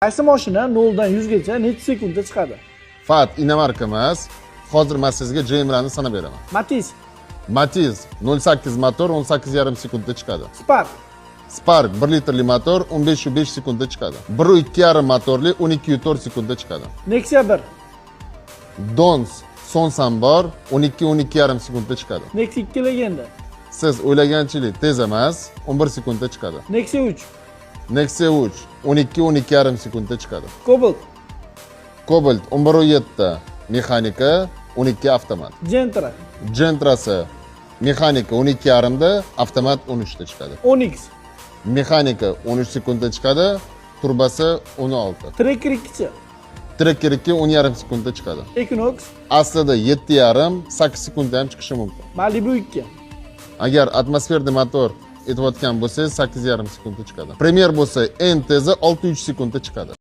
Qaysi mashina 0 dan 100 gacha necha sekundda chiqadi? Fat inomarka emas. Hozir men sizga JMR'ni sanab beraman. Matiz, Matiz 08 motor 18,5 sekundda chiqadi. Spark, Spark 1 litrli motor 15,5 sekundda chiqadi. 1.2,5 motorli 12,4 sekundda chiqadi. Nexia 1, Dons Sonsan bor 12,5 sekundda chiqadi. Nexia 2 legenda, Siz o'ylaganchilik tez emas, 11 sekundda chiqadi. Nexia 3, Nexia 3 12,5 sekundda chiqadi. Cobalt, Cobalt 11.7 mexanika 12 avtomat. Gentra, Gentrasi mexanika 12,5 da, avtomat 13 da chiqadi. Onyx, Mexanika 13 sekundda chiqadi, turbasi 16. Tracker 2, Tracker 2 10,5 sekundda chiqadi. Equinox, Aslida 7,5-8 sekundda ham chiqishi mumkin. Malibu 2, Agar atmosferda motor etayotgan bo'lsangiz 8,5 sekundda chiqadi. Premier bo'lsa N tezi 6-3 sekundda chiqadi.